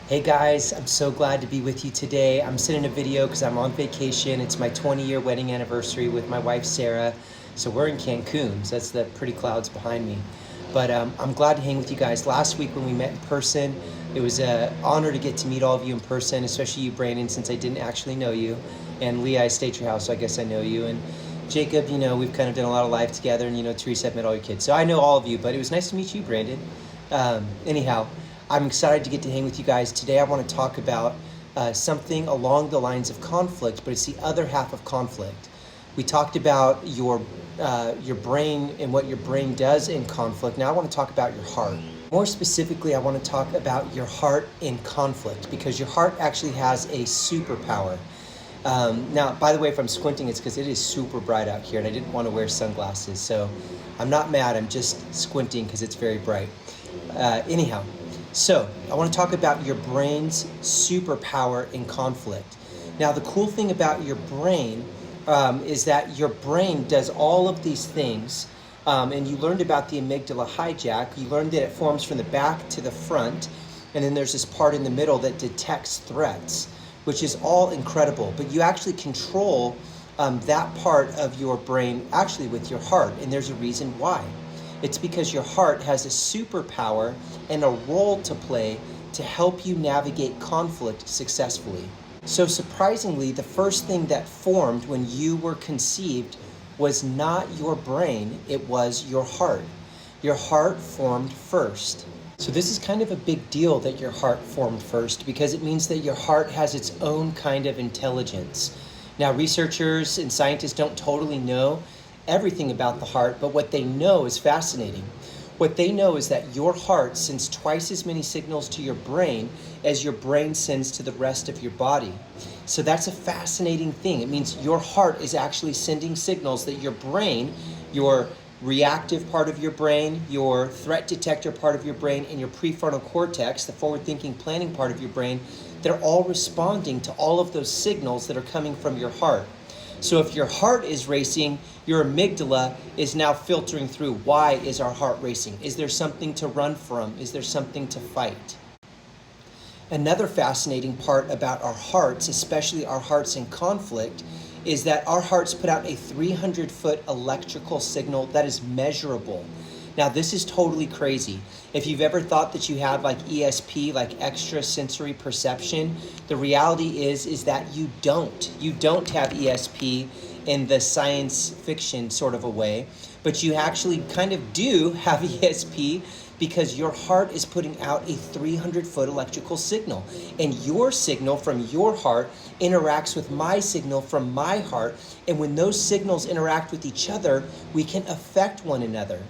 Hey guys, I'm so glad to be with you today. I'm sending a video because I'm on vacation. It's my 20-year wedding anniversary with my wife Sarah. So we're in Cancun. So that's the pretty clouds behind me. But I'm glad to hang with you guys. Last week when we met in person, it was an honor to get to meet all of you in person, especially you, Brandon, since I didn't actually know you. And Leah, I stayed at your house, so I guess I know you. And Jacob, we've kind of done a lot of life together. And Teresa, I've met all your kids. So I know all of you, but it was nice to meet you, Brandon. Anyhow, I'm excited to get to hang with you guys. Today I want to talk about something along the lines of conflict, but it's the other half of conflict. We talked about your brain and what your brain does in conflict. Now I want to talk about your heart. More specifically, I want to talk about your heart in conflict because your heart actually has a superpower. Now, by the way, if I'm squinting, it's because it is super bright out here and I didn't want to wear sunglasses. So I'm not mad, I'm just squinting because it's very bright. Anyhow, so I want to talk about your brain's superpower in conflict. Now, the cool thing about your brain is that your brain does all of these things. And you learned about the amygdala hijack. You learned that it forms from the back to the front. And then there's this part in the middle that detects threats, which is all incredible. But you actually control that part of your brain actually with your heart. And there's a reason why. It's because your heart has a superpower and a role to play to help you navigate conflict successfully. So surprisingly, the first thing that formed when you were conceived was not your brain, it was your heart. Your heart formed first. So this is kind of a big deal that your heart formed first because it means that your heart has its own kind of intelligence. Now, researchers and scientists don't totally know everything about the heart, but what they know is fascinating. What they know is that your heart sends twice as many signals to your brain as your brain sends to the rest of your body. So that's a fascinating thing. It means your heart is actually sending signals that your brain, your reactive part of your brain, your threat detector part of your brain, and your prefrontal cortex, the forward-thinking planning part of your brain, they're all responding to all of those signals that are coming from your heart. So if your heart is racing, your amygdala is now filtering through. Why is our heart racing? Is there something to run from? Is there something to fight? Another fascinating part about our hearts, especially our hearts in conflict, is that our hearts put out a 300-foot electrical signal that is measurable. Now, this is totally crazy. If you've ever thought that you had like ESP, like extra sensory perception, the reality is that you don't. You don't have ESP in the science fiction sort of a way, but you actually kind of do have ESP because your heart is putting out a 300-foot electrical signal. And your signal from your heart interacts with my signal from my heart. And when those signals interact with each other, we can affect one another.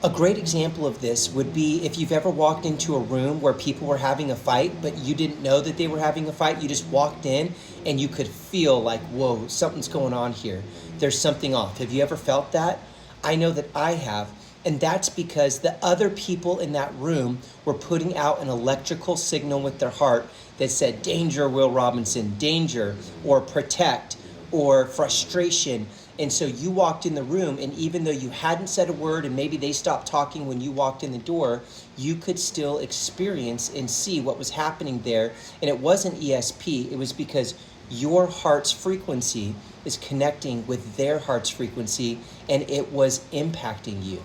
A great example of this would be if you've ever walked into a room where people were having a fight, but you didn't know that they were having a fight. You just walked in and you could feel like, whoa, something's going on here. There's something off. Have you ever felt that? I know that I have. And that's because the other people in that room were putting out an electrical signal with their heart that said, danger, Will Robinson, danger, or protect, or frustration. And so you walked in the room, and even though you hadn't said a word and maybe they stopped talking when you walked in the door, you could still experience and see what was happening there. And it wasn't ESP, it was because your heart's frequency is connecting with their heart's frequency, and it was impacting you.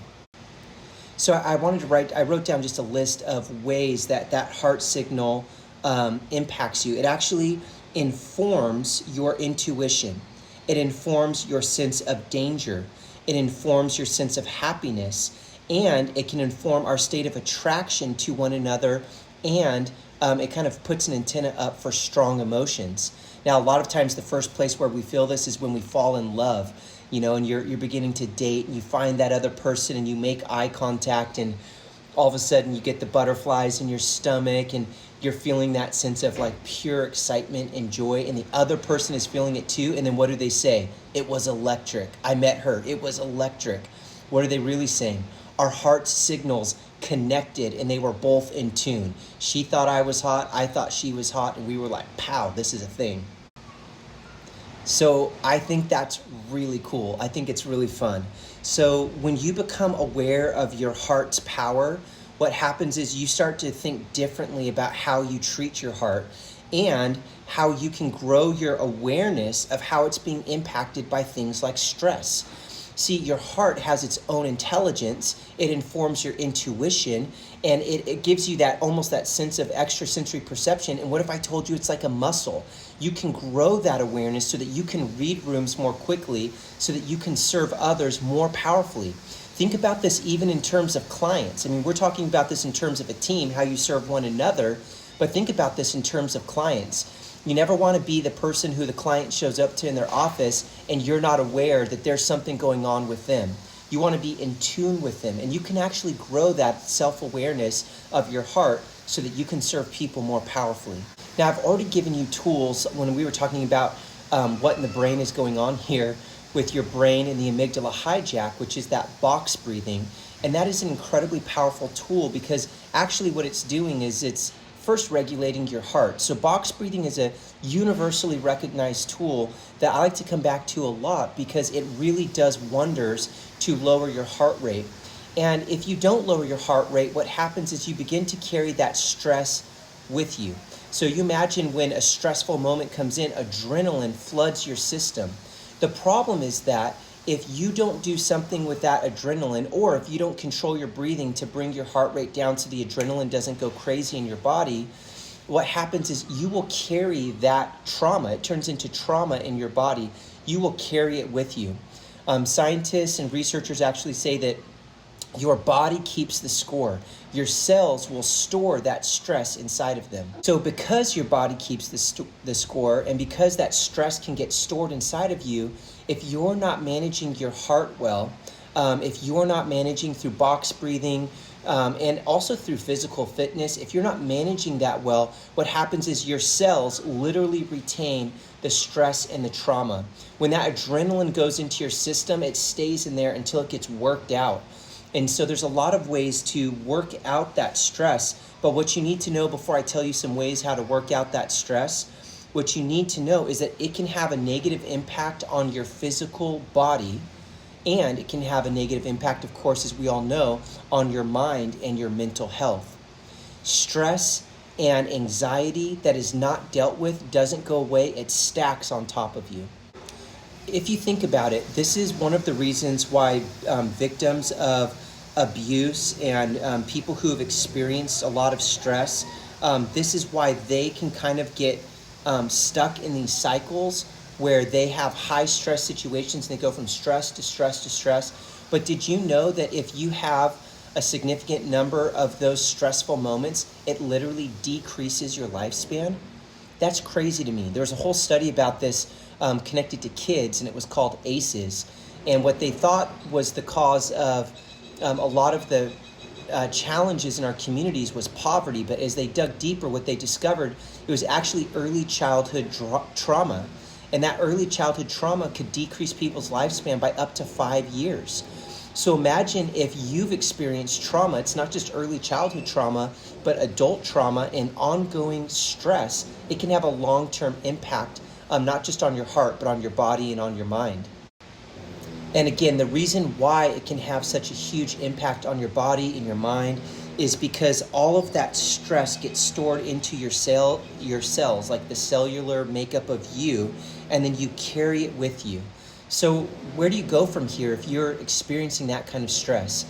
So I wrote down just a list of ways that heart signal impacts you. It actually informs your intuition. It informs your sense of danger. It informs your sense of happiness. And it can inform our state of attraction to one another. And it kind of puts an antenna up for strong emotions. Now, a lot of times the first place where we feel this is when we fall in love, and you're beginning to date and you find that other person and you make eye contact and all of a sudden you get the butterflies in your stomach and you're feeling that sense of like pure excitement and joy, and the other person is feeling it too. And then what do they say? It was electric. I met her. It was electric. What are they really saying? Our heart signals connected and they were both in tune. She thought I was hot. I thought she was hot. And we were like, pow, this is a thing. So I think that's really cool. I think it's really fun. So when you become aware of your heart's power, what happens is you start to think differently about how you treat your heart and how you can grow your awareness of how it's being impacted by things like stress. See, your heart has its own intelligence. It informs your intuition, and it gives you that almost that sense of extrasensory perception. And what if I told you it's like a muscle? You can grow that awareness so that you can read rooms more quickly, so that you can serve others more powerfully. Think about this even in terms of clients. I mean, we're talking about this in terms of a team, how you serve one another, but think about this in terms of clients. You never want to be the person who the client shows up to in their office and you're not aware that there's something going on with them. You want to be in tune with them, and you can actually grow that self-awareness of your heart so that you can serve people more powerfully. Now, I've already given you tools when we were talking about what in the brain is going on here with your brain and the amygdala hijack, which is that box breathing. And that is an incredibly powerful tool because actually what it's doing is it's first regulating your heart. So box breathing is a universally recognized tool that I like to come back to a lot because it really does wonders to lower your heart rate. And if you don't lower your heart rate, what happens is you begin to carry that stress with you. So you imagine when a stressful moment comes in, adrenaline floods your system. The problem is that if you don't do something with that adrenaline, or if you don't control your breathing to bring your heart rate down so the adrenaline doesn't go crazy in your body, what happens is you will carry that trauma. It turns into trauma in your body. You will carry it with you. Scientists and researchers actually say that your body keeps the score. Your cells will store that stress inside of them. So because your body keeps the score, and because that stress can get stored inside of you, if you're not managing your heart well, if you're not managing through box breathing, and also through physical fitness, if you're not managing that well, what happens is your cells literally retain the stress and the trauma. When that adrenaline goes into your system, it stays in there until it gets worked out. And so there's a lot of ways to work out that stress. But what you need to know before I tell you some ways how to work out that stress, what you need to know is that it can have a negative impact on your physical body, and it can have a negative impact, of course, as we all know, on your mind and your mental health. Stress and anxiety that is not dealt with doesn't go away, it stacks on top of you. If you think about it, this is one of the reasons why victims of abuse and people who have experienced a lot of stress, this is why they can kind of get stuck in these cycles where they have high stress situations and they go from stress to stress to stress. But did you know that if you have a significant number of those stressful moments, it literally decreases your lifespan? That's crazy to me. There was a whole study about this connected to kids, and it was called ACEs. And what they thought was the cause of a lot of the challenges in our communities was poverty. But as they dug deeper, what they discovered, it was actually early childhood trauma. And that early childhood trauma could decrease people's lifespan by up to 5 years. So imagine if you've experienced trauma. It's not just early childhood trauma, but adult trauma and ongoing stress. It can have a long-term impact, not just on your heart, but on your body and on your mind. And again, the reason why it can have such a huge impact on your body and your mind is because all of that stress gets stored into your cells, like the cellular makeup of you, and then you carry it with you. So where do you go from here if you're experiencing that kind of stress?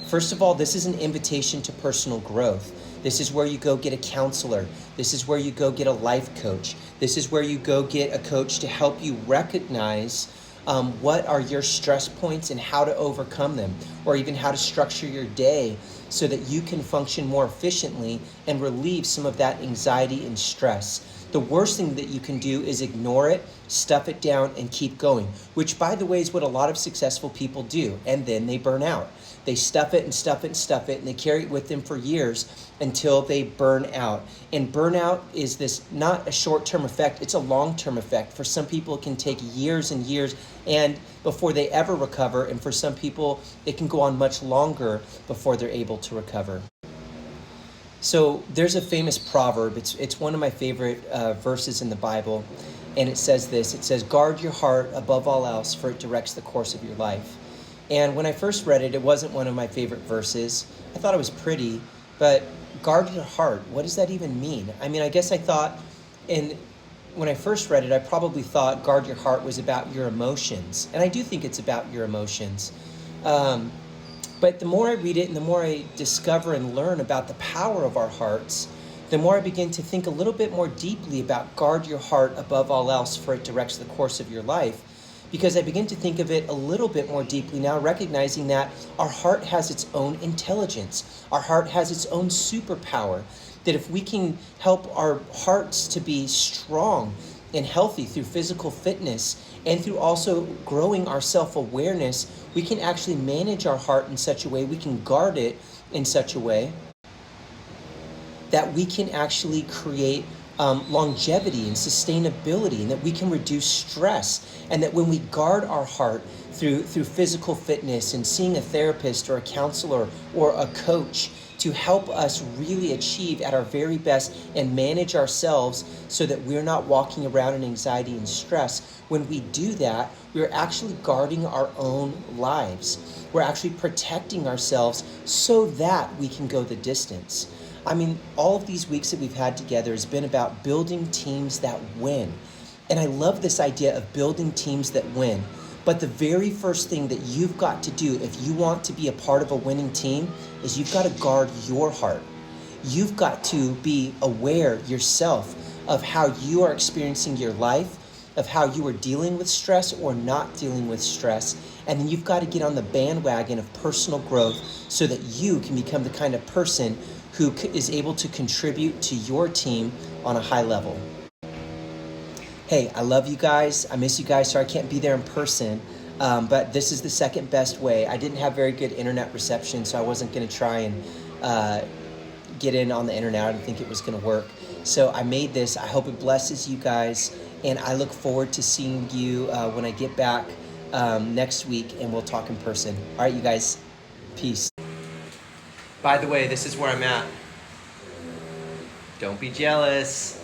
First of all, this is an invitation to personal growth. This is where you go get a counselor. This is where you go get a life coach. This is where you go get a coach to help you recognize what are your stress points and how to overcome them, or even how to structure your day so that you can function more efficiently and relieve some of that anxiety and stress. The worst thing that you can do is ignore it, stuff it down, and keep going, which, by the way, is what a lot of successful people do, and then they burn out. They stuff it and stuff it and stuff it, and they carry it with them for years until they burn out. And burnout is this not a short-term effect, it's a long-term effect. For some people, it can take years and years and before they ever recover, and for some people, it can go on much longer before they're able to recover. So there's a famous proverb. It's one of my favorite verses in the Bible, and it says this. It says, "Guard your heart above all else, for it directs the course of your life." And when I first read it, it wasn't one of my favorite verses. I thought it was pretty, But guard your heart, what does that even mean? I mean, I guess I thought, and when I first read it, I probably thought guard your heart was about your emotions. And I do think it's about your emotions. Um, but the more I read it and the more I discover and learn about the power of our hearts, the more I begin to think a little bit more deeply about guard your heart above all else, for it directs the course of your life. Because I begin to think of it a little bit more deeply now, recognizing that our heart has its own intelligence. Our heart has its own superpower. That if we can help our hearts to be strong and healthy through physical fitness and through also growing our self-awareness, we can actually manage our heart in such a way, we can guard it in such a way that we can actually create longevity and sustainability, and that we can reduce stress, and that when we guard our heart through physical fitness and seeing a therapist or a counselor or a coach to help us really achieve at our very best and manage ourselves so that we're not walking around in anxiety and stress, when we do that, we're actually guarding our own lives. We're actually protecting ourselves so that we can go the distance. I mean, all of these weeks that we've had together has been about building teams that win. And I love this idea of building teams that win. But the very first thing that you've got to do if you want to be a part of a winning team is you've got to guard your heart. You've got to be aware yourself of how you are experiencing your life, of how you are dealing with stress or not dealing with stress. And then you've got to get on the bandwagon of personal growth so that you can become the kind of person who is able to contribute to your team on a high level. Hey, I love you guys. I miss you guys. Sorry I can't be there in person, but this is the second best way. I didn't have very good internet reception, so I wasn't going to try and get in on the internet. I didn't think it was going to work. So I made this. I hope it blesses you guys, and I look forward to seeing you when I get back next week, and we'll talk in person. All right, you guys. Peace. By the way, this is where I'm at. Don't be jealous.